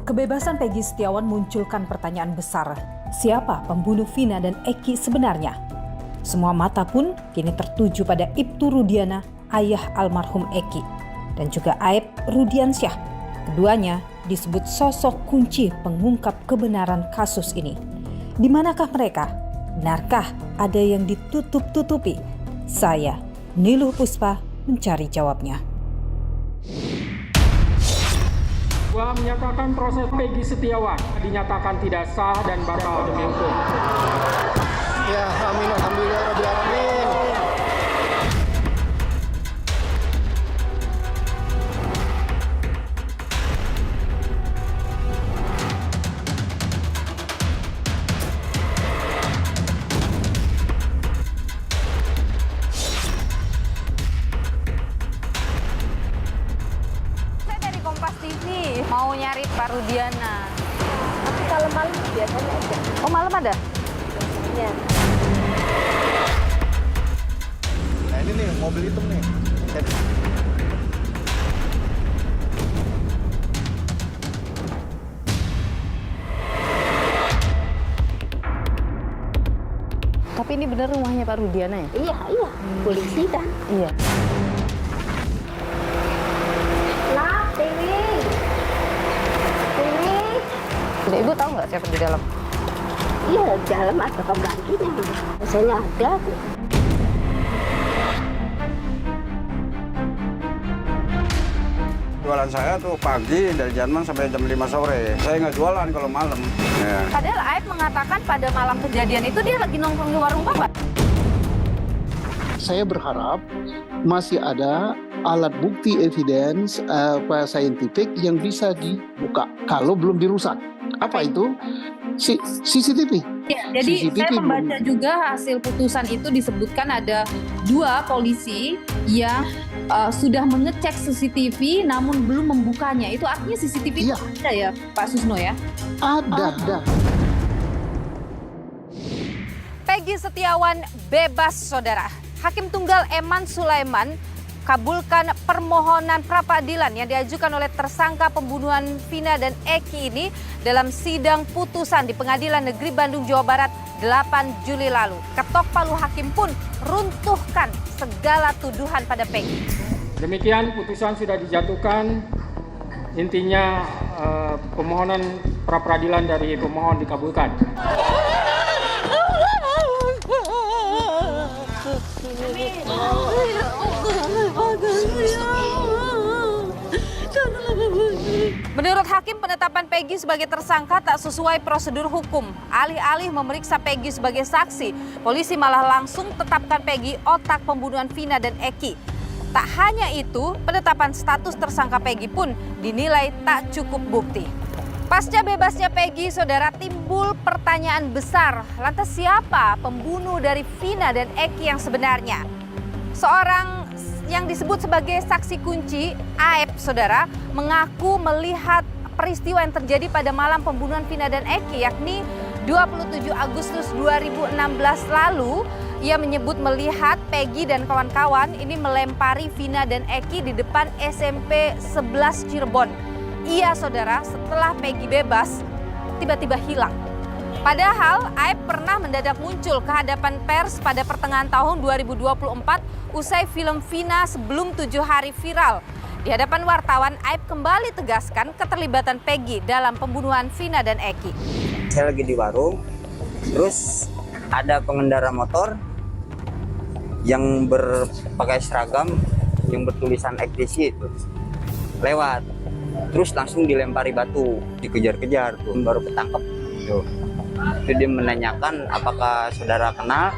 Kebebasan Peggy Setiawan munculkan pertanyaan besar. Siapa pembunuh Vina dan Eki sebenarnya? Semua mata pun kini tertuju pada Ibtu Rudiana, ayah almarhum Eki, dan juga Aep Rudiansyah. Keduanya disebut sosok kunci pengungkap kebenaran kasus ini. Di manakah mereka? Benarkah ada yang ditutup-tutupi? Saya, Niluh Puspa, mencari jawabnya. Menyatakan proses Peggy Setiawan dinyatakan tidak sah dan batal demi hukum. Ya, amin, alhamdulillah, rabbil alamin. Saya dari Kompas TV mau nyari Pak Rudiana. Tapi kalau malam biasanya ada. Oh, malam ada? Iya. Nah ini nih, mobil hitam nih. Tapi ini benar rumahnya Pak Rudiana ya? Iya, polisi kan. Iya. Nah, TV. Jadi Ibu tahu nggak siapa di dalam? Iya, dalam ada pembantunya. Biasanya ada. Jualan saya tuh pagi dari jam 6 sampai jam 5 sore. Saya nggak jualan kalau malam. Ya. Padahal Aep mengatakan pada malam kejadian itu dia lagi nongkrong di warung Bapak. Saya berharap masih ada alat bukti evidence saintifik yang bisa dibuka kalau belum dirusak. Apa itu? CCTV. Ya, jadi CCTV saya membaca juga hasil putusan itu disebutkan ada 2 polisi yang sudah mengecek CCTV namun belum membukanya. Itu artinya CCTV Iya. itu ada ya Pak Susno ya? Ada. Peggy Setiawan bebas, saudara. Hakim Tunggal Eman Sulaiman kabulkan permohonan pra-peradilan yang diajukan oleh tersangka pembunuhan Vina dan Eki ini dalam sidang putusan di Pengadilan Negeri Bandung, Jawa Barat 8 Juli lalu. Ketok palu hakim pun runtuhkan segala tuduhan pada Peggy. Demikian putusan sudah dijatuhkan. Intinya permohonan pra-peradilan dari pemohon dikabulkan. Menurut hakim, penetapan Peggy sebagai tersangka tak sesuai prosedur hukum. Alih-alih memeriksa Peggy sebagai saksi, polisi malah langsung tetapkan Peggy otak pembunuhan Vina dan Eki. Tak hanya itu, penetapan status tersangka Peggy pun dinilai tak cukup bukti. Pasca bebasnya Peggy, saudara, timbul pertanyaan besar. Lantas siapa pembunuh dari Vina dan Eki yang sebenarnya? Seorang yang disebut sebagai saksi kunci, Aep, saudara, mengaku melihat peristiwa yang terjadi pada malam pembunuhan Vina dan Eki, yakni 27 Agustus 2016 lalu. Ia menyebut melihat Peggy dan kawan-kawan ini melempari Vina dan Eki di depan SMP 11 Cirebon. Ia, saudara, setelah Peggy bebas, tiba-tiba hilang. Padahal Aep pernah mendadak muncul ke hadapan pers pada pertengahan tahun 2024 usai film Vina sebelum 7 hari viral. Di hadapan wartawan, Aep kembali tegaskan keterlibatan Peggy dalam pembunuhan Vina dan Eki. Saya lagi di warung, terus ada pengendara motor yang berpakai seragam yang bertulisan ekstisi itu lewat. Terus langsung dilempari batu, dikejar-kejar tuh, baru ketangkep tuh. Itu dia menanyakan apakah saudara kenal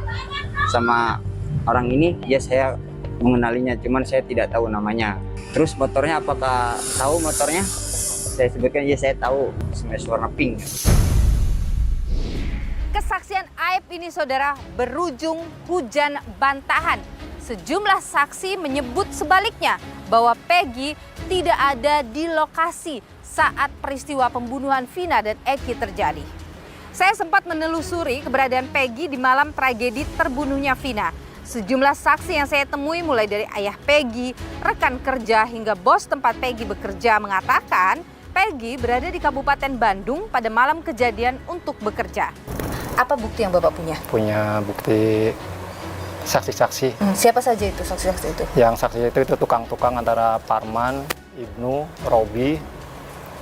sama orang ini. Ya, saya mengenalinya, cuman saya tidak tahu namanya. Terus motornya, apakah tahu motornya? Saya sebutkan, ya saya tahu, smash warna pink. Kesaksian Aep ini, saudara, berujung hujan bantahan. Sejumlah saksi menyebut sebaliknya bahwa Peggy tidak ada di lokasi saat peristiwa pembunuhan Vina dan Eki terjadi. Saya sempat menelusuri keberadaan Peggy di malam tragedi terbunuhnya Vina. Sejumlah saksi yang saya temui mulai dari ayah Peggy, rekan kerja hingga bos tempat Peggy bekerja mengatakan Peggy berada di Kabupaten Bandung pada malam kejadian untuk bekerja. Apa bukti yang Bapak punya? Punya bukti saksi-saksi. Siapa saja itu saksi-saksi itu? Yang saksi itu tukang-tukang antara Parman, Ibnu, Robi,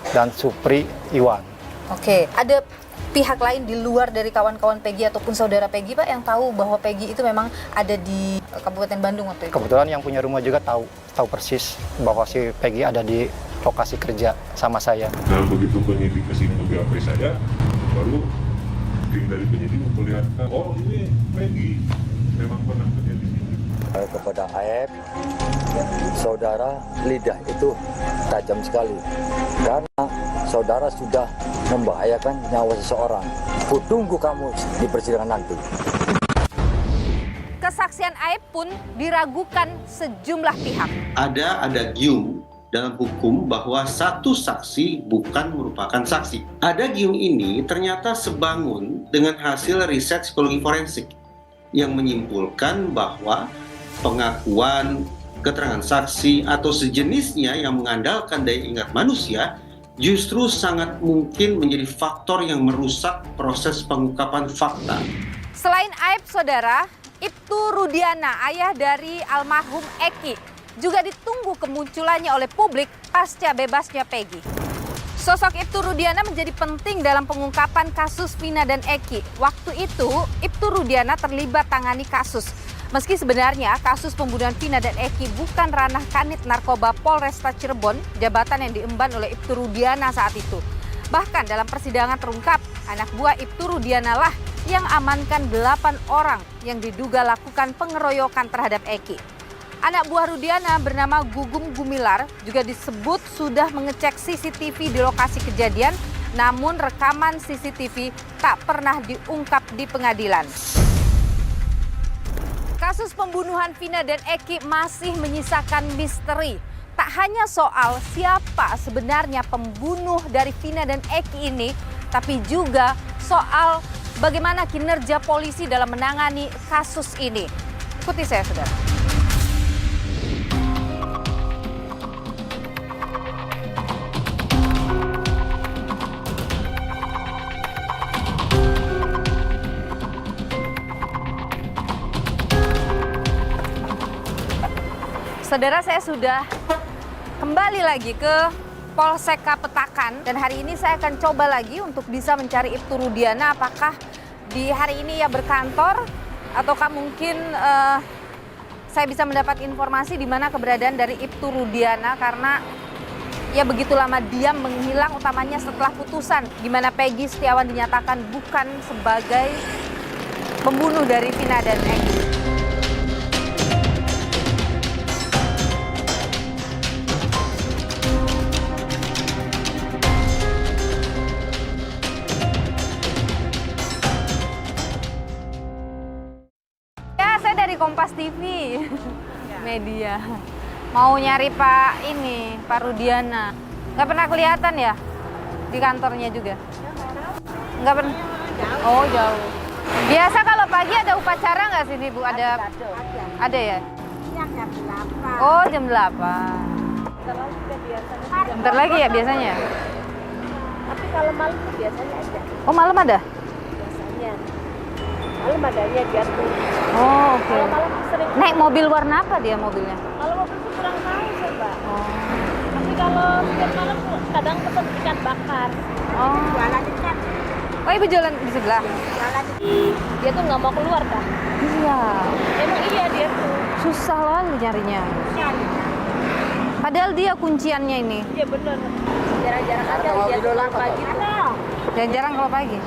dan Supri, Iwan. Oke, ada pihak lain di luar dari kawan-kawan Peggy ataupun saudara Peggy, Pak, yang tahu bahwa Peggy itu memang ada di Kabupaten Bandung waktu itu? Kebetulan yang punya rumah juga tahu persis bahwa si Peggy ada di lokasi kerja sama saya. Nah, begitu penyidik kesini ke BAP saya, baru tim dari penyidik memperlihatkan, oh ini Peggy memang pernah kerja di sini. Kepada AF, saudara, lidah itu tajam sekali karena saudara sudah membahayakan nyawa seseorang. Kutunggu kamu di persidangan nanti. Kesaksian Aib pun diragukan sejumlah pihak. Ada adagium dalam hukum bahwa satu saksi bukan merupakan saksi. Adagium ini ternyata sebangun dengan hasil riset psikologi forensik yang menyimpulkan bahwa pengakuan, keterangan saksi, atau sejenisnya yang mengandalkan daya ingat manusia justru sangat mungkin menjadi faktor yang merusak proses pengungkapan fakta. Selain Aib, saudara, Ibtu Rudiana, ayah dari almarhum Eki, juga ditunggu kemunculannya oleh publik pasca bebasnya Peggy. Sosok Ibtu Rudiana menjadi penting dalam pengungkapan kasus Vina dan Eki. Waktu itu, Ibtu Rudiana terlibat tangani kasus. Meski sebenarnya kasus pembunuhan Vina dan Eki bukan ranah Kanit Narkoba Polresta Cirebon, jabatan yang diemban oleh Ibtu Rudiana saat itu. Bahkan dalam persidangan terungkap, anak buah Ibtu Rudiana lah yang amankan 8 orang yang diduga lakukan pengeroyokan terhadap Eki. Anak buah Rudiana bernama Gugum Gumilar juga disebut sudah mengecek CCTV di lokasi kejadian, namun rekaman CCTV tak pernah diungkap di pengadilan. Kasus pembunuhan Vina dan Eki masih menyisakan misteri. Tak hanya soal siapa sebenarnya pembunuh dari Vina dan Eki ini, tapi juga soal bagaimana kinerja polisi dalam menangani kasus ini. Ikuti saya, saudara. Saudara, saya sudah kembali lagi ke Polsek Kapetakan dan hari ini saya akan coba lagi untuk bisa mencari Ibtu Rudiana. Apakah di hari ini ia berkantor ataukah mungkin saya bisa mendapat informasi di mana keberadaan dari Ibtu Rudiana, karena ia begitu lama diam menghilang, utamanya setelah putusan di mana Peggy Setiawan dinyatakan bukan sebagai pembunuh dari Vina dan Eki. Kompas TV media mau nyari Pak Rudiana, nggak pernah kelihatan ya di kantornya juga? Nggak pernah. Oh, jauh. Biasa kalau pagi ada upacara nggak sini, Bu? Ada ya? Oh, jam 8. Bentar lagi ya biasanya. Tapi kalau malam biasanya ada. Oh, malam ada? Biasanya. Malam adanya diatur. Oh, oke. Malam sering. Naik mobil warna apa dia mobilnya? Kalau mobil itu kurang tahu sih, Mbak. Oh. Tapi kalau setiap malam kadang pesen ikan bakar. Oh. Jualan ikan. Oh, Ibu jualan di sebelah? Jualan dia tuh nggak mau keluar dah. Iya. Emang iya dia tuh. Susah loh nyarinya. Padahal dia kunciannya ini. Iya benar. Jarang-jarang aja dia keluar pagi. Jarang-jarang kalau pagi.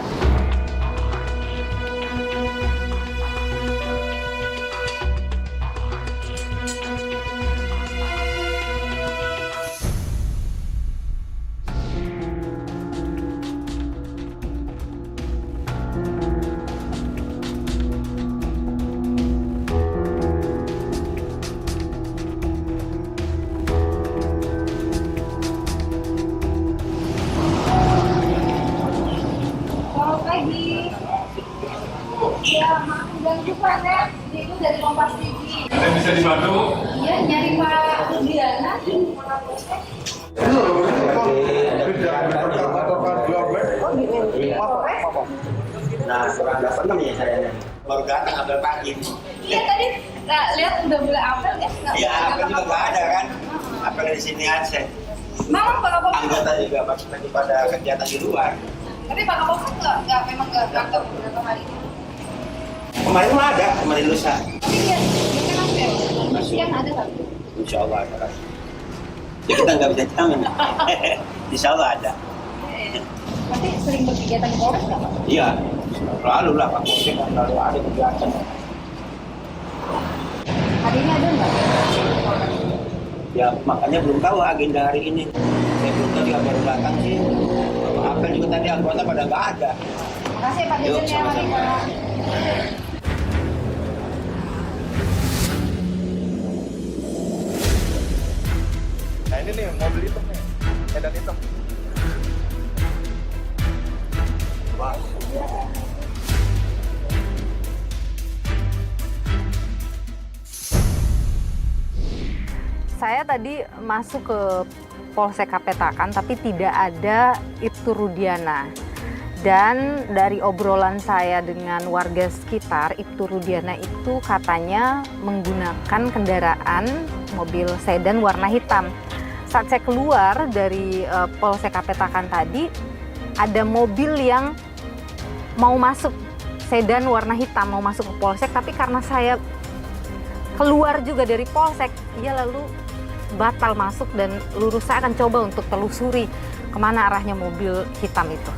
Itu dari Kompas TV. Ada yang bisa dibantu? Iya, nyari Pak Rudiana. Nah, kurang dapat 6 ya saya. Baru datang apel pagi. Iya tadi lihat udah mulai apel ya. Iya, apel juga nggak ada kan. Apel di sini aja. Mama kalau Anggota juga pagi pada kegiatan di luar. tapi Pak Kapolsek memang nggak kantor beberapa hari ini. Kemarin mah ada, kemarin lusa. Tapi dia kan apel. Siang ada nggak? Insya Allah ada. Ya kita nggak bisa jamin. Insya Allah ada. Nanti sering berkegiatan di Polres nggak Pak? Iya, selalu lah Pak Polsek kan selalu ada kegiatan. Hari ini ada nggak? Ya makanya belum tahu agenda hari ini. Saya belum tahu dia baru datang sih. Apel juga tadi anggota pada nggak ada. Makasih Pak Yuk, Dirjen ya, mari sama-sama. Pak. Nah ini nih mobil hitam nih, sedan hitam. Saya tadi masuk ke Polsek Kapetakan tapi tidak ada Ibtu Rudiana. Dan dari obrolan saya dengan warga sekitar, Ibtu Rudiana itu katanya menggunakan kendaraan mobil sedan warna hitam. Saat saya keluar dari Polsek Kapetakan tadi, ada mobil yang mau masuk, sedan warna hitam mau masuk ke Polsek, tapi karena saya keluar juga dari Polsek, dia lalu batal masuk dan lurus. Saya akan coba untuk telusuri kemana arahnya mobil hitam itu.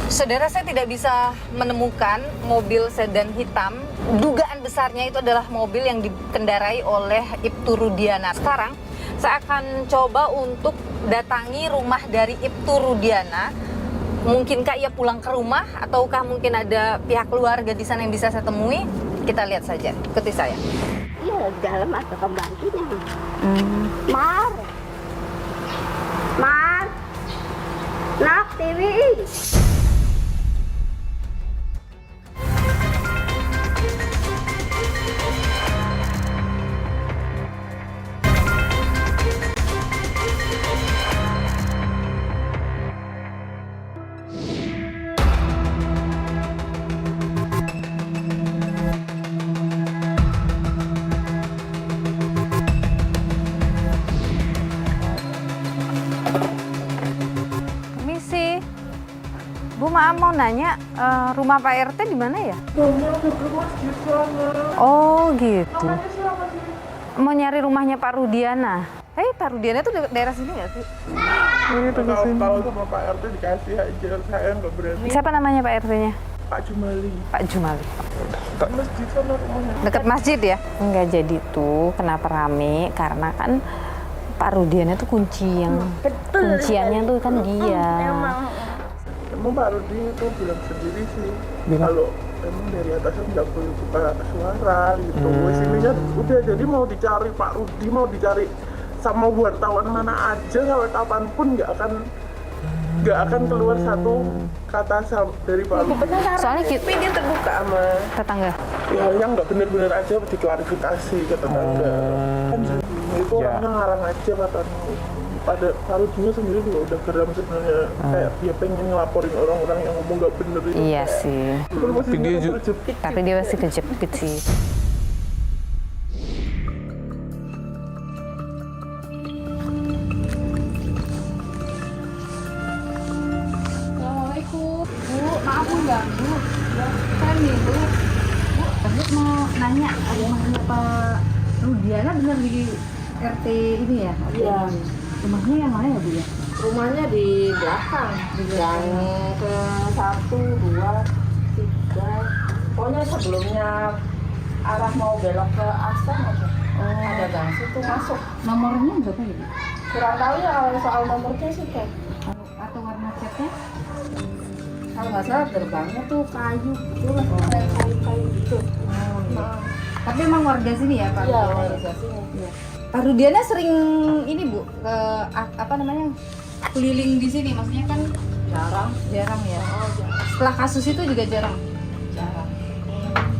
Saudara, saya tidak bisa menemukan mobil sedan hitam. Dugaan besarnya itu adalah mobil yang dikendarai oleh Ibtu Rudiana. Sekarang saya akan coba untuk datangi rumah dari Ibtu Rudiana. Mungkinkah ia pulang ke rumah ataukah mungkin ada pihak keluarga di sana yang bisa saya temui? Kita lihat saja. Ikuti saya. Iya, dalam ada pembantunya. Mar. Nak TV. Bu, maaf mau nanya, rumah Pak RT di mana ya? Oh gitu. Mau nyari rumahnya Pak Rudiana. Pak Rudiana itu daerah sini nggak sih? Kalau sama Pak RT dikasih aja, saya nggak berani. Siapa namanya Pak RT-nya? Pak Jumali. Pak Jumali. Dekat masjid sana rumahnya. Dekat masjid ya? Enggak, jadi tuh kenapa rame? Karena kan Pak Rudiana tuh kunciannya tuh kan dia. Emang Pak Rudi itu bilang sendiri sih, kalau emang dari atasnya nggak boleh buka suara gitu. Sininya udah, jadi mau dicari Pak Rudi, mau dicari sama wartawan mana aja sampai kapanpun nggak akan keluar satu kata dari Pak Rudi. Soalnya tapi dia terbuka sama tetangga. Ya yang nggak benar-benar aja diklarifikasi ke tetangga. Itu orangnya ngarang aja katanya. Pada Rudinya sendiri juga udah geram sebenarnya, kayak dia pengen ngelaporin orang-orang yang ngomong nggak bener itu. Iya sih. Tapi dia masih kejepit sih. Assalamualaikum. Bu, maaf mengganggu. Saya nih, Bu. Tadi mau nanya, rumahnya Pak Rudiana benar di RT ini ya? Iya. Rumahnya yang mana ya Bu ya? Rumahnya di belakang, yang ke 1, 2, 3. Pokoknya sebelumnya arah mau belok ke Asan aja. Ada gang situ masuk. Nomornya berapa ya? Kurang tahu ya kalau soal nomornya sih kayak. Atau warna catnya? Kalau nggak salah gerbangnya tuh kayu gitu lah, kayak kayu-kayu gitu. Tapi emang warga sini ya Pak? Iya, warga sini. Iya. Pak Rudiana sering ini Bu, ke apa namanya, keliling di sini, maksudnya kan jarang ya. Setelah kasus itu juga jarang.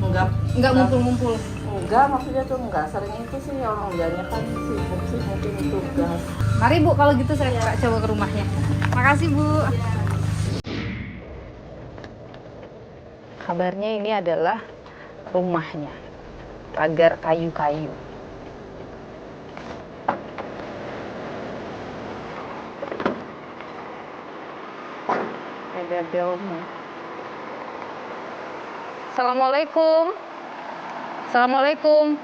Enggak ngumpul-ngumpul. Enggak, maksudnya tuh enggak sering itu sih, orang dianya kan sibuk sih mungkin tugas. Mari Bu, kalau gitu saya coba ke rumahnya. Makasih Bu. Kabarnya ini adalah rumahnya, pagar kayu-kayu. Ada belnya. Assalamualaikum. Assalamualaikum.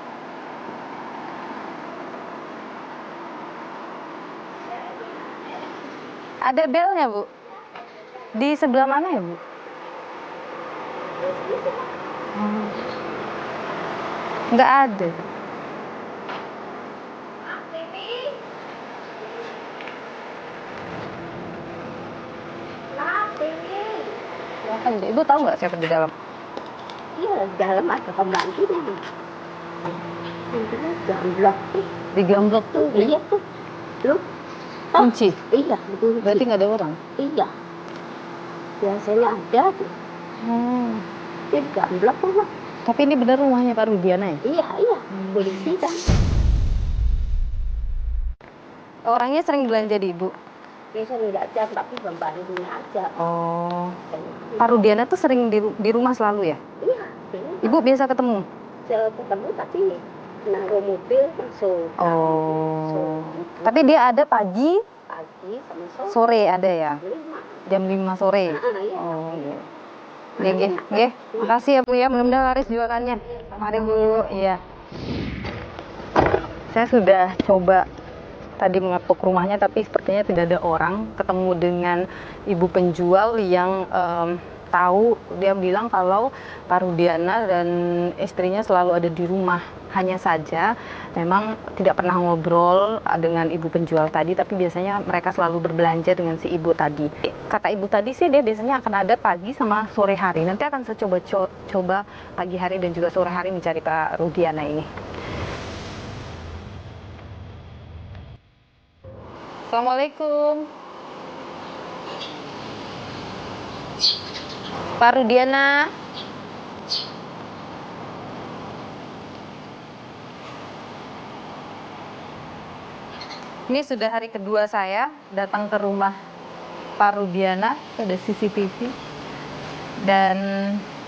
Ada belnya, Bu. Di sebelah mana ya, Bu? Nggak ada. Ibu tahu nggak siapa di dalam? Iya, di dalam ada pembantu nih. Pintunya gamblok. Di gamblok tuh? Iya tuh. Lu? Kunci? Iya, betul. Berarti nggak ada orang? Iya. Biasanya ada tuh. Dia gamblok lah. Tapi ini benar rumahnya Pak Rudiana ya? Iya. Polisi kan. Orangnya sering belanja di Ibu? Biasanya nggak jam, tapi pembantunya aja. Oh. Pak Rudiana tuh sering di rumah selalu ya? Iya. Ibu biasa ketemu? Ketemu tapi naruh mobil masuk. Oh. Tapi dia ada pagi sama sore ada ya? Jam 5 sore? Iya. Oh iya. Nggih. Makasih ya Bu ya, mudah-mudahan laris jualannya. Mari Bu. Iya. Saya sudah coba tadi mengetuk rumahnya tapi sepertinya tidak ada orang. Ketemu dengan ibu penjual yang tahu, dia bilang kalau Pak Rudiana dan istrinya selalu ada di rumah. Hanya saja memang tidak pernah ngobrol dengan ibu penjual tadi, tapi biasanya mereka selalu berbelanja dengan si ibu tadi. Kata ibu tadi sih dia biasanya akan ada pagi sama sore hari. Nanti akan saya coba pagi hari dan juga sore hari mencari Pak Rudiana ini. Assalamualaikum. Pak Rudiana. Ini sudah hari kedua saya datang ke rumah Pak Rudiana, ada CCTV. Dan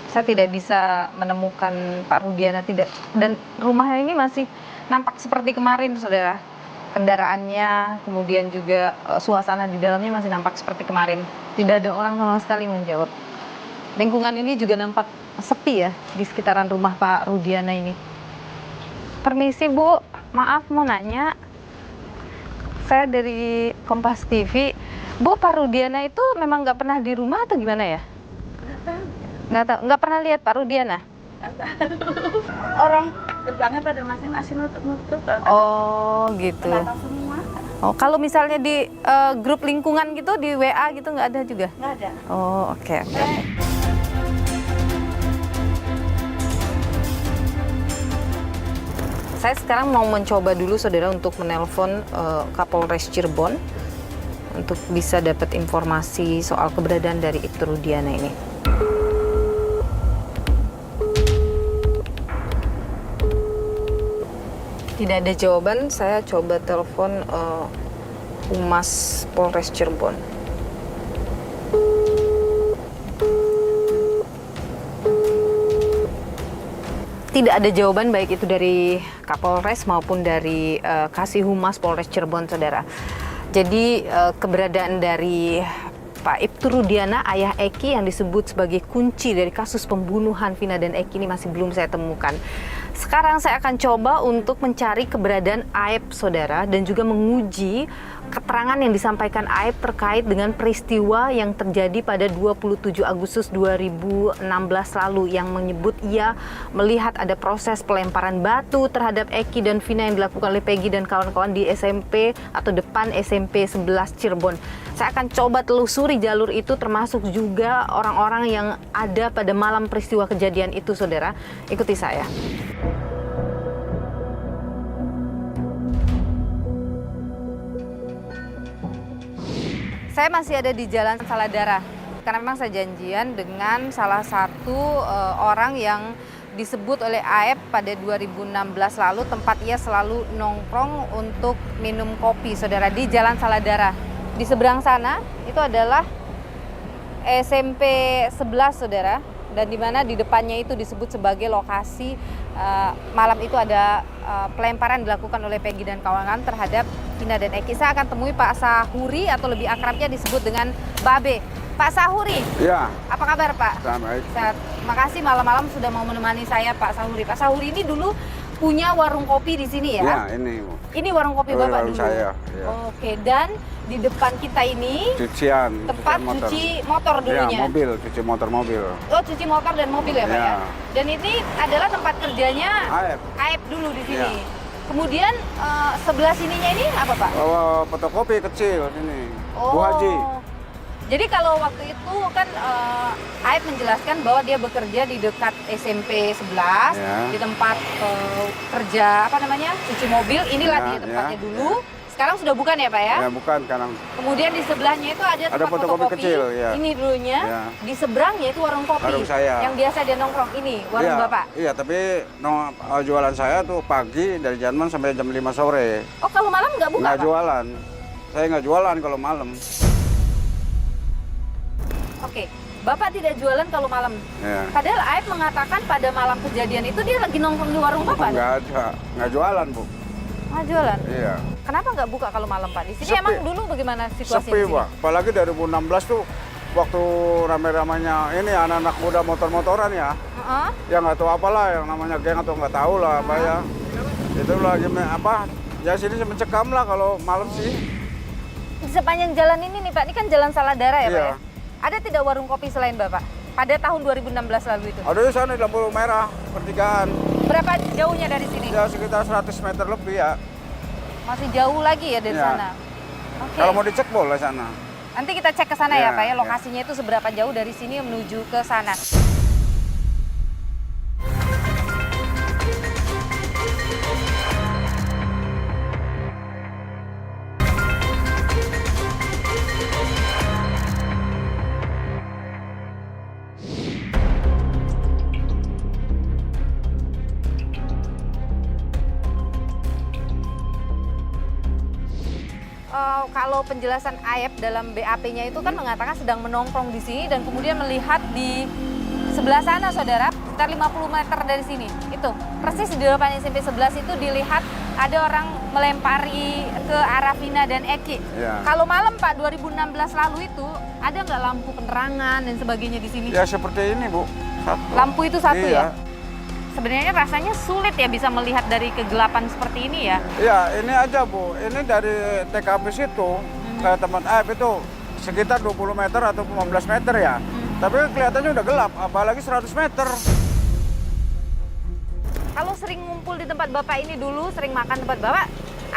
saya tidak bisa menemukan Pak Rudiana dan rumahnya ini masih nampak seperti kemarin, Saudara. Kendaraannya, kemudian juga suasana di dalamnya masih nampak seperti kemarin. Tidak ada orang sama sekali menjawab. Lingkungan ini juga nampak sepi ya di sekitaran rumah Pak Rudiana ini. Permisi Bu, maaf mau nanya. Saya dari Kompas TV. Bu, Pak Rudiana itu memang nggak pernah di rumah atau gimana ya? Nggak tahu. Nggak pernah lihat Pak Rudiana? Orang gerbangnya pada masing-masing nutup. Oh gitu. Semua. Oh, kalau misalnya di grup lingkungan gitu, di WA gitu nggak ada juga? Nggak ada. Oh, oke. Saya sekarang mau mencoba dulu Saudara untuk menelpon Kapolres Cirebon untuk bisa dapat informasi soal keberadaan dari Ibtu Rudiana ini. Tidak ada jawaban, saya coba telepon Humas Polres Cirebon. Tidak ada jawaban baik itu dari Kapolres maupun dari Kasih Humas Polres Cirebon, Saudara. Jadi keberadaan dari Pak Ibtu Rudiana, ayah Eki yang disebut sebagai kunci dari kasus pembunuhan Vina dan Eki ini masih belum saya temukan. Sekarang saya akan coba untuk mencari keberadaan Aib, Saudara, dan juga menguji keterangan yang disampaikan Aib terkait dengan peristiwa yang terjadi pada 27 Agustus 2016 lalu yang menyebut ia melihat ada proses pelemparan batu terhadap Eki dan Vina yang dilakukan oleh Peggy dan kawan-kawan di SMP atau depan SMP 11 Cirebon. Saya akan coba telusuri jalur itu termasuk juga orang-orang yang ada pada malam peristiwa kejadian itu, Saudara. Ikuti saya. Saya masih ada di Jalan Saladara karena memang saya janjian dengan salah satu orang yang disebut oleh Aep pada 2016 lalu tempat ia selalu nongkrong untuk minum kopi, saudara, di Jalan Saladara. Di seberang sana itu adalah SMP 11, saudara, dan di mana di depannya itu disebut sebagai lokasi malam itu ada pelemparan dilakukan oleh Peggy dan kawan-kawan terhadap Vina dan Eki. Saya akan temui Pak Sahuri atau lebih akrabnya disebut dengan Babe. Pak Sahuri, Ya, apa kabar Pak? baik. Sehat. Makasih malam-malam sudah mau menemani saya Pak Sahuri. Pak Sahuri ini dulu punya warung kopi di sini ya? Ya, ini Bu. Ini warung kopi Bapak Warung dulu? saya, ya. Oke, dan di depan kita ini tempat motor. cuci motor dulunya? Ya, mobil, cuci mobil. Oh, cuci motor dan mobil ya Pak ya? Ya. Dan ini adalah tempat kerjanya Aep dulu di sini. Ya. Kemudian sebelah sininya ini apa Pak? Oh, fotokopi kecil ini. Oh. Bu Haji. Jadi kalau waktu itu kan Aep menjelaskan bahwa dia bekerja di dekat SMP 11 Ya. di tempat kerja apa namanya cuci mobil. Inilah Ya, dia tempatnya ya, dulu. Sekarang sudah bukan ya Pak ya? Ya, bukan sekarang. Kemudian di sebelahnya itu ada tempat fotokopi kecil, ya. Ini dulunya. Ya. Di seberangnya itu warung kopi. Warung saya. Yang biasa dia nongkrong ini, warung Iya, Bapak. Iya, tapi jualan saya tuh pagi dari jam 6 sampai jam 5 sore. Oh, kalau malam nggak buka Nggak Pak? jualan. Saya nggak jualan kalau malam. Oke. Bapak tidak jualan kalau malam. Ya. Padahal Aep mengatakan pada malam kejadian itu dia lagi nongkrong di warung Bapak. Nggak ada, nggak jualan Bu. Nggak jualan? Iya. Kenapa nggak buka kalau malam Pak? Di sini Sepi. emang dulu bagaimana situasi Sepi di sini? Pak. Apalagi 2016 tuh waktu rame-ramenya ini anak-anak muda motor-motoran ya. Heeh. Ya nggak tahu apalah yang namanya geng atau nggak tahu lah apa ya. Itu lagi apa? Ya sini mencekam lah kalau malam sih. Di sepanjang jalan ini nih Pak, ini kan Jalan Saladara ya Pak Iya. ya? Ada tidak warung kopi selain Bapak? Pada tahun 2016 lalu itu? Ada di sana di lampu merah pertigaan. Berapa jauhnya dari sini? Ya sekitar 100 meter lebih ya. Masih jauh lagi ya dari Iya. sana? Oke. Kalau mau dicek boleh sana. Nanti kita cek ke sana ya Iya, Pak ya, iya. lokasinya itu seberapa jauh dari sini menuju ke sana. Kalau penjelasan Aep dalam BAP-nya itu kan mengatakan sedang menongkrong di sini dan kemudian melihat di sebelah sana saudara, sekitar 50 meter dari sini. Itu persis di depan SMP 11 itu dilihat ada orang melempari ke arah Vina dan Eki. Ya. Kalau malam Pak 2016 lalu itu ada nggak lampu penerangan dan sebagainya di sini? Ya seperti ini Bu. Satu. Lampu itu satu Iya. ya? Sebenarnya rasanya sulit ya bisa melihat dari kegelapan seperti ini ya? Ya ini aja Bu, ini dari TKP situ ke tempat Aep itu sekitar 20 meter atau 15 meter ya. Tapi kelihatannya udah gelap, apalagi 100 meter. Kalau sering ngumpul di tempat Bapak ini dulu, sering makan tempat Bapak,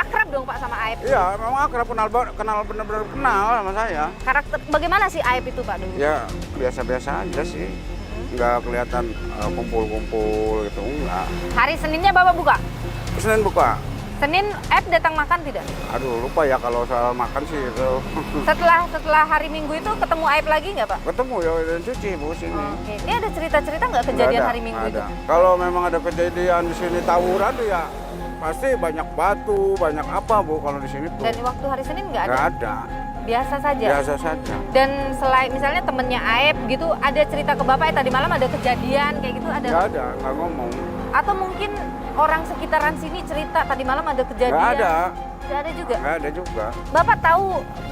akrab dong Pak sama Aep? Iya, memang akrab, kenal benar-benar kenal sama saya. Karakter, bagaimana sih Aep itu Pak dulu? Ya biasa-biasa aja sih, nggak kelihatan kumpul-kumpul gitu, enggak. Hari Seninnya Bapak buka? Senin buka. Senin Aep datang makan tidak? Aduh lupa ya kalau soal makan sih itu. Setelah hari Minggu itu ketemu Aep lagi nggak Pak? Ketemu ya dan cuci Bu sini. Oke, ini ada cerita-cerita nggak kejadian Nggak ada, hari Minggu nggak itu? ada. Kalau memang ada kejadian di sini tawuran tuh ya pasti banyak batu, banyak apa Bu kalau di sini tuh. Dan waktu hari Senin nggak ada? Nggak ada. Biasa saja? Biasa saja. Dan selain misalnya temennya Aep gitu, ada cerita ke Bapak tadi malam ada kejadian kayak gitu ada? Nggak ada, nggak ngomong. Atau mungkin orang sekitaran sini cerita tadi malam ada kejadian? Nggak ada. Nggak ada juga? Nggak ada juga. Bapak tahu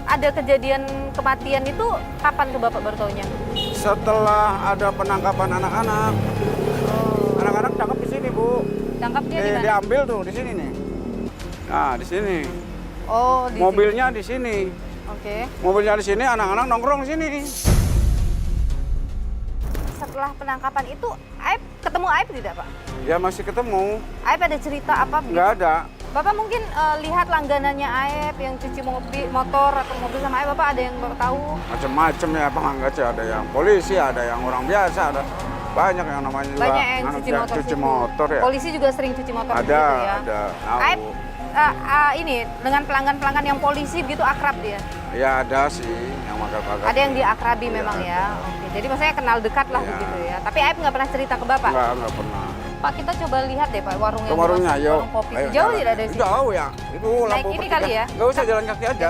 ada kejadian kematian itu kapan tuh Bapak baru tahunya? Setelah ada penangkapan anak-anak. Anak-anak tangkap di sini Bu. Tangkapnya di mana? Diambil tuh di sini nih. Nah di sini. Oh di Mobilnya di sini. Oke. Mobilnya di sini, anak-anak nongkrong di sini. Setelah penangkapan itu, Aep ketemu Aep tidak Pak? Ya masih ketemu. Aep ada cerita apa? Nggak ada. Bapak mungkin lihat langganannya Aep yang cuci motor atau mobil sama Aep, Bapak ada yang Bapak tahu? Macam-macam ya pelanggan sih, ada yang polisi, ada yang orang biasa, ada banyak yang namanya juga. Banyak yang cuci motor. Ya. Polisi juga sering cuci motor Ada, gitu ya? ada. Tahu. Aep ini dengan pelanggan-pelanggan yang polisi begitu akrab dia? Ya ada sih yang makan-makan. Ada yang diakrabi memang ya? Oke. Jadi maksudnya kenal dekat lah begitu ya. Tapi Aib nggak pernah cerita ke Bapak? Nggak pernah. Pak, kita coba lihat deh Pak warungnya. Ke warungnya, dimaksud, yuk. warung kopi. Ayo, Jauh jalan. tidak dari sini? Jauh ya. Itu Naik lampu ini pertigaan. kali ya? Nggak usah jalan kaki aja.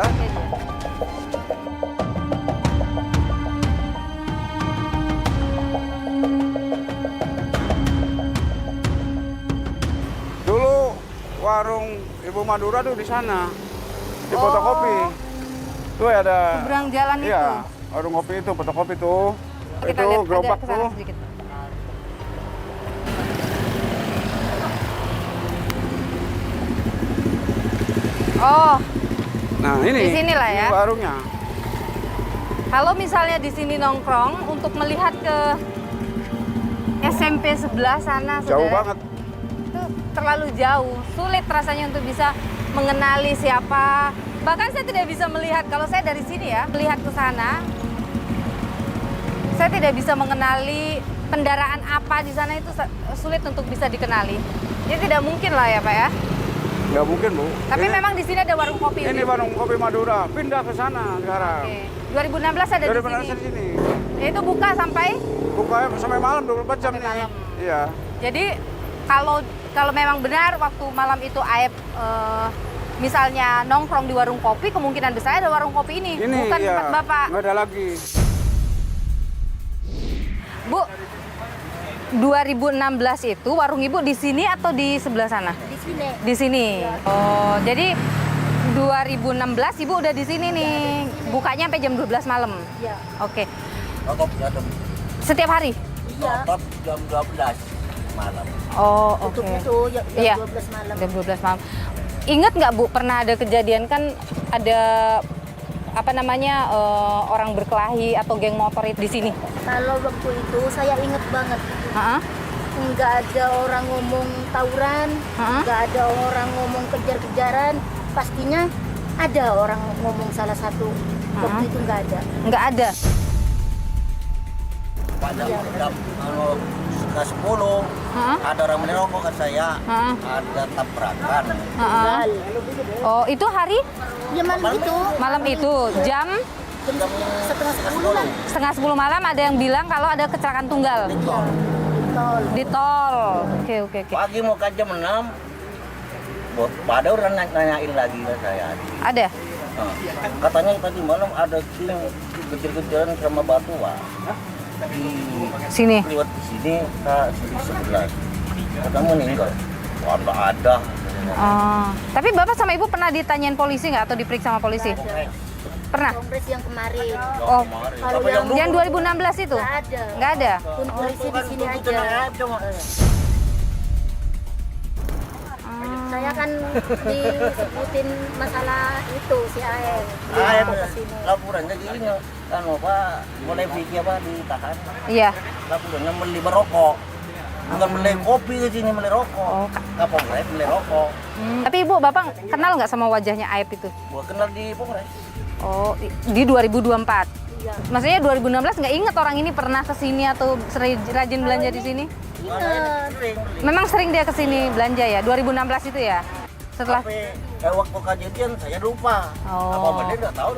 Dulu warung Ibu Madura tuh di sana, di fotokopi. Tuh ada. Seberang jalan itu. Iya, warung kopi itu, fotokopi tuh. Kita itu lihat gerobak agak kesana tuh. sedikit. Oh, Nah ini. Di sinilah ya. Ini warungnya. kalau misalnya di sini nongkrong untuk melihat ke SMP sebelah sana, Jauh saudara, banget. itu terlalu jauh, sulit rasanya untuk bisa mengenali siapa. Bahkan saya tidak bisa melihat, kalau saya dari sini ya, melihat ke sana, saya tidak bisa mengenali kendaraan apa di sana, itu sulit untuk bisa dikenali. Jadi tidak mungkin lah ya Pak ya. Nggak mungkin Bu. Tapi Ini- memang di sini ada warung kopi. Ini warung kopi Madura, pindah ke sana sekarang. Oke. 2016 ada Dari di mana sini. di sini? Itu buka sampai. Buka sampai malam 24 jam nih. Malam. Iya. Jadi kalau memang benar waktu malam itu Aib misalnya nongkrong di warung kopi, kemungkinan besar ada warung kopi ini, Ini bukan iya. tempat Bapak. Nggak ada lagi. Bu, 2016 itu warung Ibu di sini atau di sebelah sana? Di sini. Di sini. Oh, jadi 2016 Ibu udah di sini nih. Bukanya sampai jam 12 malam. Iya. Oke. Tutup ya, Setiap hari? tutup jam 12 malam. Oh, oke. Tutupnya tuh jam Iya. 12 malam. Jam 12 malam. Ingat nggak Bu, pernah ada kejadian kan ada apa namanya orang berkelahi atau geng motor itu di sini? Kalau waktu itu saya inget banget. Heeh. Nggak ada orang ngomong tawuran, nggak ada orang ngomong kejar-kejaran. Pastinya ada orang ngomong salah satu. Waktu itu nggak ada. Nggak ada. Pada jam setengah 10 ada orang merokok ke saya, ada tabrakan. Heeh. Oh, itu hari? Ya malam itu. Malam itu jam Setengah 10 lah. setengah 10 malam ada yang bilang kalau ada kecelakaan tunggal di tol. Oke. Pagi mau ke jam 6, pada orang nanyain lagi ke saya. Ada? Nah, katanya tadi malam ada tim kejar-kejaran sama batu di sini. Lewat di sini ke sebelah. Kata meninggal. Wah, nggak ada. Oh. Tapi Bapak sama Ibu pernah ditanyain polisi nggak atau diperiksa sama polisi? Pernah? Kongres yang kemarin. Oh, Kalau yang 2016 itu? nggak ada. Nggak ada? Pun polisi di sini aja. Saya kan disebutin masalah itu si Aep. Aep laporannya gini kan Pak, boleh Vicky apa ditahan. Iya. Laporannya beli merokok. Bukan beli kopi ke sini, beli rokok. Nggak Polres, beli rokok. Tapi Ibu, Bapak kenal nggak sama wajahnya Aep itu? Gua kenal di Polres. Oh, di 2024? Iya. Maksudnya 2016 nggak inget orang ini pernah kesini atau rajin belanja di sini? Memang sering dia kesini belanja ya, 2016 itu ya? Setelah waktu kejadian saya lupa. Apa benar nggak tahu.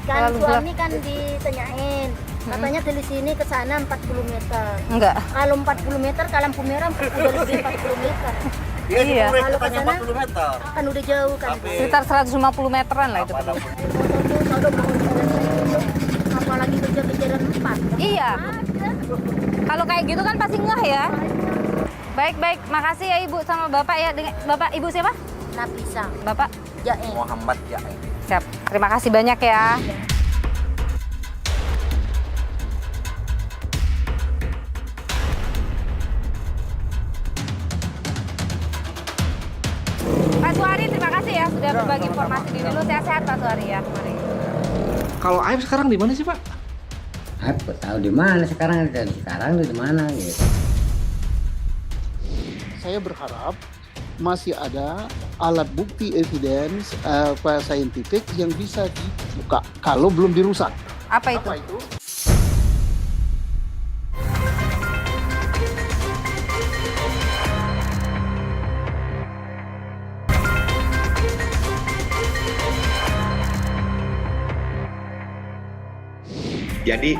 Kan suami kan ditanyain, katanya dari sini ke sana 40 meter. Enggak. Kalau 40 meter ke lampu merah udah lebih 40 meter. Iya. Kalau ke sana 40 meter. kan udah jauh kan. Sekitar 150 meteran lah itu. Apalagi kejar-kejaran 4. Iya. Kalau kayak gitu kan pasti ngeh ya. Baik, makasih ya Ibu sama Bapak ya. Bapak, Ibu siapa? Nafisa. Bapak? Jae. Muhammad Jae. Siap. Terima kasih banyak ya. Pak Suhari, terima kasih ya sudah berbagi informasi di dulu. Sehat-sehat Pak Suhari ya. Mari. Kalau Aib sekarang di mana sih Pak? Aib tahu di mana sekarang di mana gitu. Saya berharap masih ada alat bukti evidence scientific yang bisa dibuka kalau belum dirusak. Apa itu? Jadi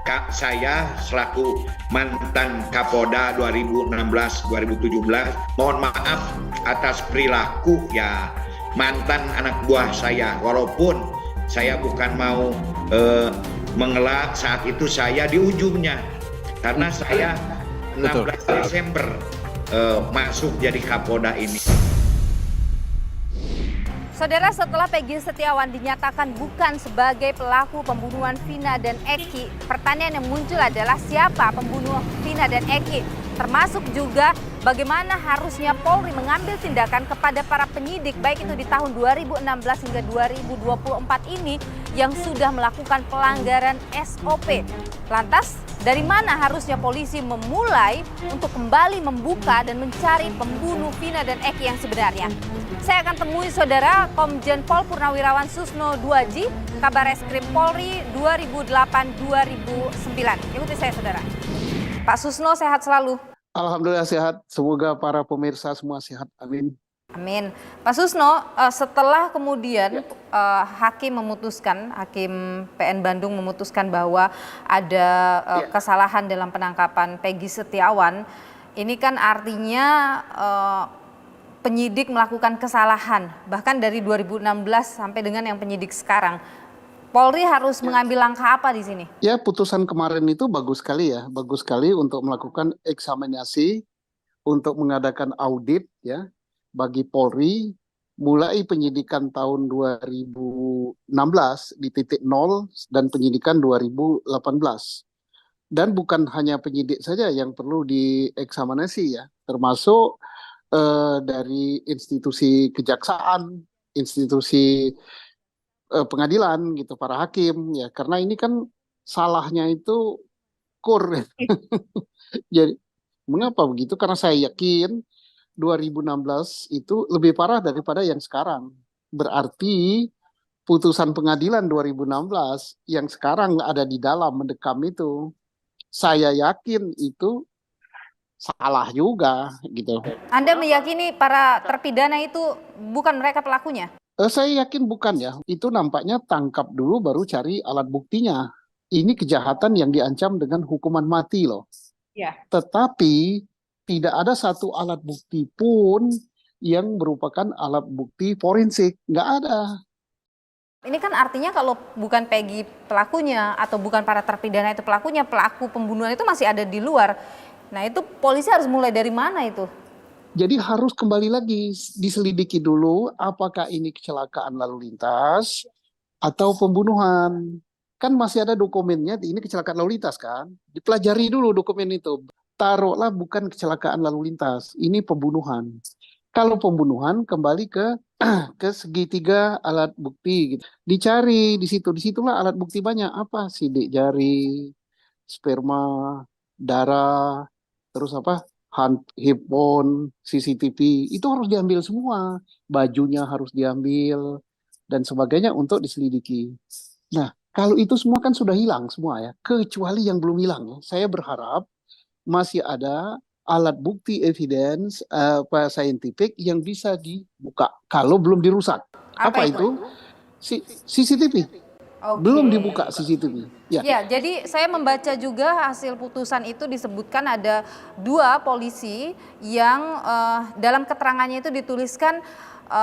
saya selaku mantan Kapolda 2016-2017 mohon maaf atas perilaku ya mantan anak buah saya, walaupun saya bukan mau mengelak, saat itu saya di ujungnya karena saya 16 Desember masuk jadi Kapolda ini. Saudara, setelah Peggy Setiawan dinyatakan bukan sebagai pelaku pembunuhan Vina dan Eki, pertanyaan yang muncul adalah siapa pembunuh Vina dan Eki? Termasuk juga bagaimana harusnya Polri mengambil tindakan kepada para penyidik baik itu di tahun 2016 hingga 2024 ini yang sudah melakukan pelanggaran SOP. Lantas, dari mana harusnya polisi memulai untuk kembali membuka dan mencari pembunuh Vina dan Eki yang sebenarnya? Saya akan temui Saudara Komjen Pol Purnawirawan Susno Duaji, Kabar Eskrim Polri 2008-2009. Ikuti saya, Saudara. Pak Susno, sehat selalu. Alhamdulillah sehat. Semoga para pemirsa semua sehat. Amin. Amin. Pak Susno, setelah kemudian hakim PN Bandung memutuskan bahwa ada kesalahan dalam penangkapan Peggy Setiawan, ini kan artinya penyidik melakukan kesalahan, bahkan dari 2016 sampai dengan yang penyidik sekarang. Polri harus mengambil langkah apa di sini? Ya, putusan kemarin itu bagus sekali ya, bagus sekali untuk melakukan eksaminasi, untuk mengadakan audit ya bagi Polri, mulai penyidikan tahun 2016 di titik nol dan penyidikan 2018. Dan bukan hanya penyidik saja yang perlu dieksaminasi ya, termasuk dari institusi kejaksaan, institusi pengadilan gitu, para hakim ya, karena ini kan salahnya itu kur. Jadi mengapa begitu? Karena saya yakin 2016 itu lebih parah daripada yang sekarang. Berarti putusan pengadilan 2016 yang sekarang ada di dalam mendekam itu, saya yakin itu salah juga gitu. Anda meyakini para terpidana itu bukan mereka pelakunya? Saya yakin bukan ya. Itu nampaknya tangkap dulu baru cari alat buktinya. Ini kejahatan yang diancam dengan hukuman mati loh. Ya. Tetapi tidak ada satu alat bukti pun yang merupakan alat bukti forensik. Nggak ada. Ini kan artinya kalau bukan Peggy pelakunya atau bukan para terpidana itu pelakunya, pelaku pembunuhan itu masih ada di luar. Nah itu polisi harus mulai dari mana itu? Jadi harus kembali lagi diselidiki dulu apakah ini kecelakaan lalu lintas atau pembunuhan. Kan masih ada dokumennya, ini kecelakaan lalu lintas kan. Dipelajari dulu dokumen itu. Taruhlah bukan kecelakaan lalu lintas, ini pembunuhan. Kalau pembunuhan kembali ke segitiga alat bukti gitu. Dicari di situ, disitulah alat bukti banyak. Apa? Sidik jari, sperma, darah, terus apa? Handphone, CCTV, itu harus diambil semua. Bajunya harus diambil dan sebagainya untuk diselidiki. Nah, kalau itu semua kan sudah hilang semua ya, kecuali yang belum hilang ya. Saya berharap masih ada alat bukti evidence scientific yang bisa dibuka kalau belum dirusak. Apa itu? CCTV. Okay. Belum dibuka CCTV. Ya, jadi saya membaca juga hasil putusan itu disebutkan ada 2 polisi yang dalam keterangannya itu dituliskan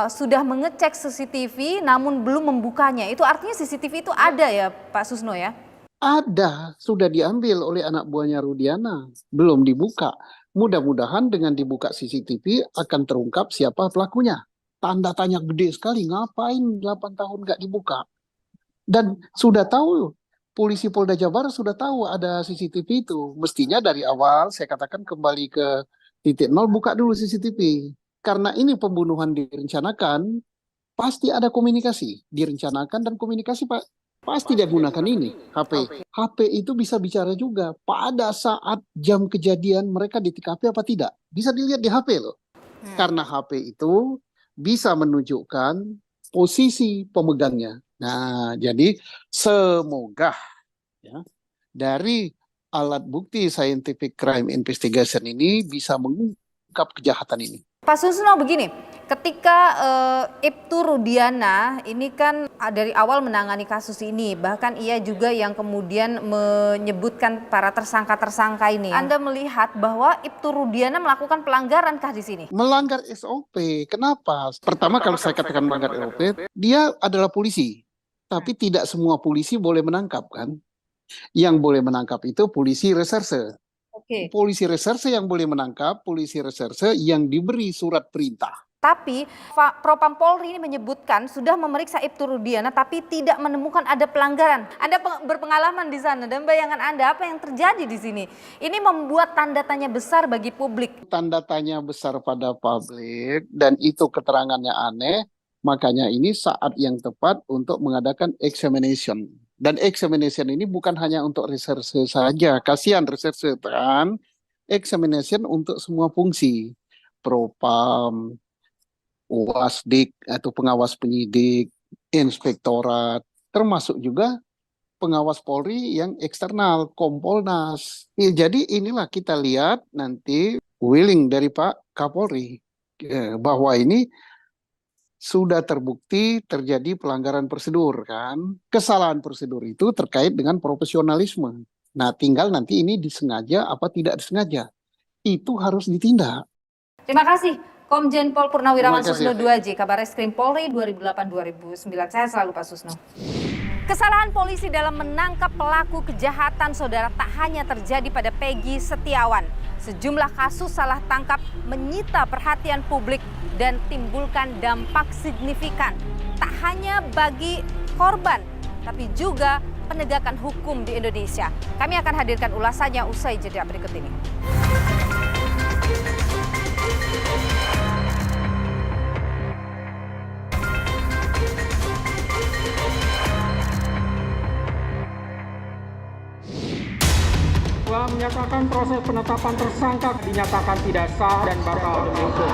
sudah mengecek CCTV namun belum membukanya. Itu artinya CCTV itu ada ya Pak Susno ya? Ada, sudah diambil oleh anak buahnya Rudiana, belum dibuka. Mudah-mudahan dengan dibuka CCTV akan terungkap siapa pelakunya. Tanda tanya gede sekali, ngapain 8 tahun nggak dibuka? Dan sudah tahu, polisi Polda Jabar sudah tahu ada CCTV itu. Mestinya dari awal saya katakan kembali ke titik nol, buka dulu CCTV. Karena ini pembunuhan direncanakan, pasti ada komunikasi. Direncanakan dan komunikasi Pak. Pasti dia gunakan ini, HP. HP itu bisa bicara juga. Pada saat jam kejadian mereka di TKP apa tidak. Bisa dilihat di HP loh. Karena HP itu bisa menunjukkan posisi pemegangnya. Nah, jadi semoga ya, dari alat bukti scientific crime investigation ini bisa mengungkap kejahatan ini. Pak Susno, begini, ketika Ibtu Rudiana ini kan dari awal menangani kasus ini, bahkan ia juga yang kemudian menyebutkan para tersangka-tersangka ini. Anda melihat bahwa Ibtu Rudiana melakukan pelanggaran kah di sini? Melanggar SOP. Kenapa? Pertama kalau saya katakan melanggar SOP, dia adalah polisi. Tapi tidak semua polisi boleh menangkap kan. Yang boleh menangkap itu polisi reserse. Polisi reserse yang boleh menangkap, polisi reserse yang diberi surat perintah. Tapi Propam Polri ini menyebutkan sudah memeriksa Ibtu Rudiana tapi tidak menemukan ada pelanggaran. Anda berpengalaman di sana dan bayangan Anda apa yang terjadi di sini. Ini membuat tanda tanya besar bagi publik. Tanda tanya besar pada publik dan itu keterangannya aneh. Makanya ini saat yang tepat untuk mengadakan examination. Dan examination ini bukan hanya untuk reserse saja. Kasihan reserse kan. Examination untuk semua fungsi. Propam, Wasdik atau pengawas penyidik, inspektorat, termasuk juga pengawas Polri yang eksternal, Kompolnas. Ya, jadi inilah kita lihat nanti willing dari Pak Kapolri bahwa ini sudah terbukti terjadi pelanggaran prosedur kan. Kesalahan prosedur itu terkait dengan profesionalisme. Nah, tinggal nanti ini disengaja apa tidak disengaja. Itu harus ditindak. Terima kasih Komjen Pol Purnawirawan Susno 2J, Kabar Reskrim Polri 2008-2009. Saya selalu Pak Susno. Kesalahan polisi dalam menangkap pelaku kejahatan saudara tak hanya terjadi pada Peggy Setiawan. Sejumlah kasus salah tangkap menyita perhatian publik dan timbulkan dampak signifikan. Tak hanya bagi korban, tapi juga penegakan hukum di Indonesia. Kami akan hadirkan ulasannya usai jeda berikut ini. Menyatakan proses penetapan tersangka dinyatakan tidak sah dan bakal demi hukum.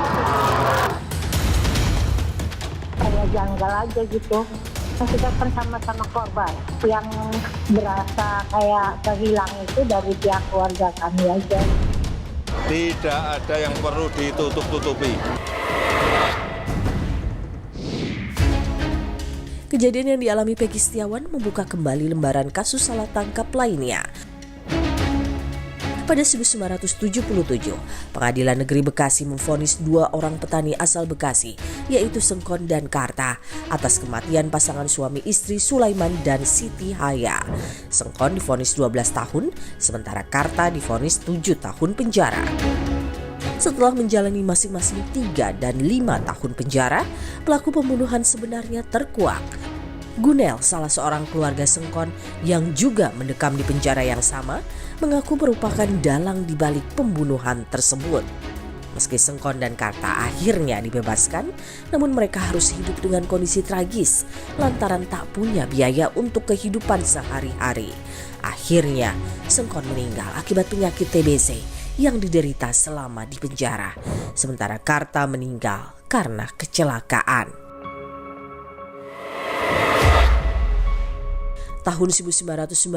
Kayak janggal aja gitu. Kita kan sama-sama korban. Yang berasa kayak kehilang itu dari pihak keluarga kami aja. Tidak ada yang perlu ditutup-tutupi. Kejadian yang dialami Peggy Setiawan membuka kembali lembaran kasus salah tangkap lainnya. Pada 1977, Pengadilan Negeri Bekasi memvonis 2 orang petani asal Bekasi, yaitu Sengkon dan Karta, atas kematian pasangan suami istri Sulaiman dan Siti Haya. Sengkon divonis 12 tahun, sementara Karta divonis 7 tahun penjara. Setelah menjalani masing-masing 3 dan 5 tahun penjara, pelaku pembunuhan sebenarnya terkuak. Gunel, salah seorang keluarga Sengkon yang juga mendekam di penjara yang sama, mengaku merupakan dalang di balik pembunuhan tersebut. Meski Sengkon dan Karta akhirnya dibebaskan, namun mereka harus hidup dengan kondisi tragis lantaran tak punya biaya untuk kehidupan sehari-hari. Akhirnya, Sengkon meninggal akibat penyakit TBC yang diderita selama di penjara, sementara Karta meninggal karena kecelakaan. Tahun 1996,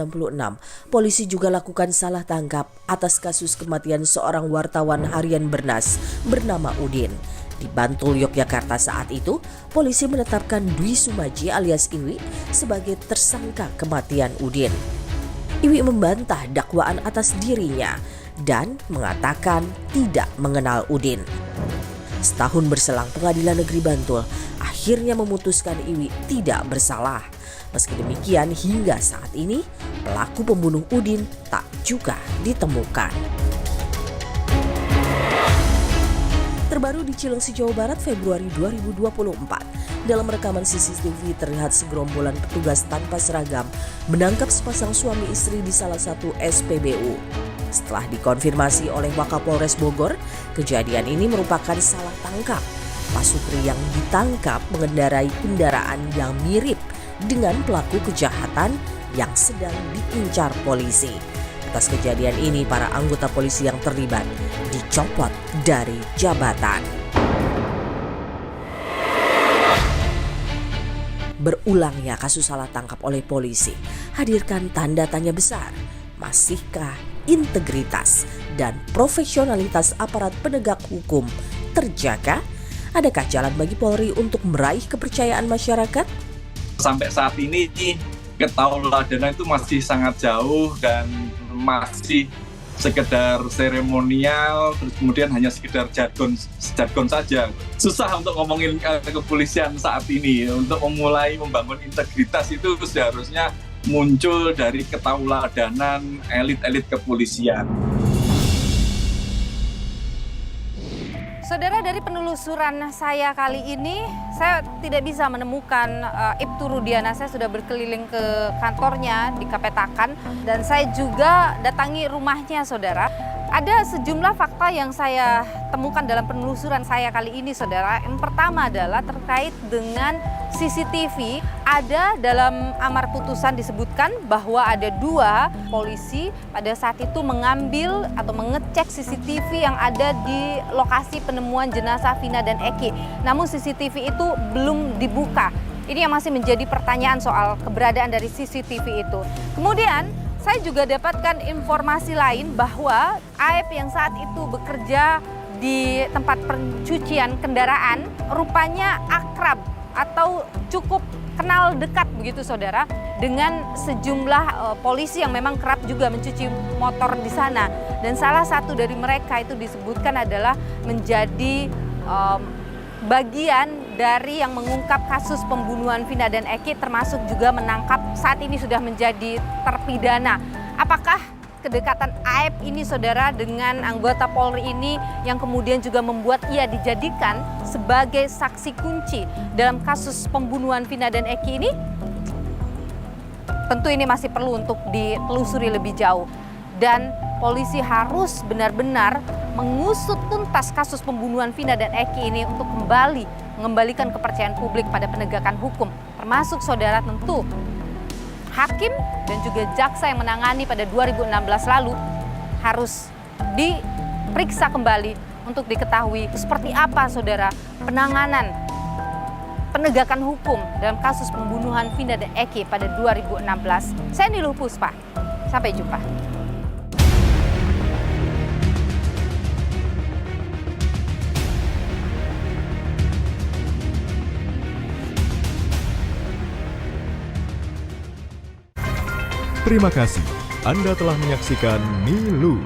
polisi juga lakukan salah tangkap atas kasus kematian seorang wartawan harian Bernas bernama Udin. Di Bantul, Yogyakarta saat itu, polisi menetapkan Dwi Sumaji alias Iwi sebagai tersangka kematian Udin. Iwi membantah dakwaan atas dirinya dan mengatakan tidak mengenal Udin. Setahun berselang, Pengadilan Negeri Bantul akhirnya memutuskan Iwi tidak bersalah. Meski demikian, hingga saat ini pelaku pembunuh Udin tak juga ditemukan. Terbaru di Cilengsi, Jawa Barat, Februari 2024. Dalam rekaman CCTV terlihat segerombolan petugas tanpa seragam menangkap sepasang suami istri di salah satu SPBU. Setelah dikonfirmasi oleh Wakapolres Bogor, kejadian ini merupakan salah tangkap. Pak Supri yang ditangkap mengendarai kendaraan yang mirip dengan pelaku kejahatan yang sedang diincar polisi. Atas kejadian ini, para anggota polisi yang terlibat dicopot dari jabatan. Berulangnya kasus salah tangkap oleh polisi hadirkan tanda tanya besar. Masihkah integritas dan profesionalitas aparat penegak hukum terjaga? Adakah jalan bagi Polri untuk meraih kepercayaan masyarakat? Sampai saat ini ketauladanan itu masih sangat jauh dan masih sekedar seremonial, terus kemudian hanya sekedar jargon saja. Susah untuk ngomongin kepolisian saat ini. Untuk memulai membangun integritas itu seharusnya muncul dari ketauladanan elit-elit kepolisian. Saudara, dari penelusuran saya kali ini, saya tidak bisa menemukan Ibtu Rudiana. Saya sudah berkeliling ke kantornya di Kapetakan dan saya juga datangi rumahnya, saudara. Ada sejumlah fakta yang saya temukan dalam penelusuran saya kali ini, saudara. Yang pertama adalah terkait dengan CCTV. Ada dalam amar putusan disebutkan bahwa ada 2 polisi pada saat itu mengambil atau mengecek CCTV yang ada di lokasi penemuan jenazah Vina dan Eki. Namun CCTV itu belum dibuka. Ini yang masih menjadi pertanyaan soal keberadaan dari CCTV itu. Kemudian saya juga dapatkan informasi lain bahwa AF yang saat itu bekerja di tempat pencucian kendaraan rupanya akrab atau cukup kenal dekat begitu, saudara, dengan sejumlah polisi yang memang kerap juga mencuci motor di sana. Dan salah satu dari mereka itu disebutkan adalah menjadi bagian dari yang mengungkap kasus pembunuhan Vina dan Eki, termasuk juga menangkap saat ini sudah menjadi terpidana. Apakah kedekatan AF ini, saudara, dengan anggota Polri ini yang kemudian juga membuat ia dijadikan sebagai saksi kunci dalam kasus pembunuhan Vina dan Eki ini? Tentu ini masih perlu untuk ditelusuri lebih jauh. Dan polisi harus benar-benar mengusut tuntas kasus pembunuhan Vina dan Eki ini untuk mengembalikan kepercayaan publik pada penegakan hukum. Termasuk, saudara, tentu hakim dan juga jaksa yang menangani pada 2016 lalu harus diperiksa kembali untuk diketahui seperti apa, saudara, penanganan penegakan hukum dalam kasus pembunuhan Vina dan Eki pada 2016. Saya Niluh Puspa, sampai jumpa. Terima kasih Anda telah menyaksikan Niluh.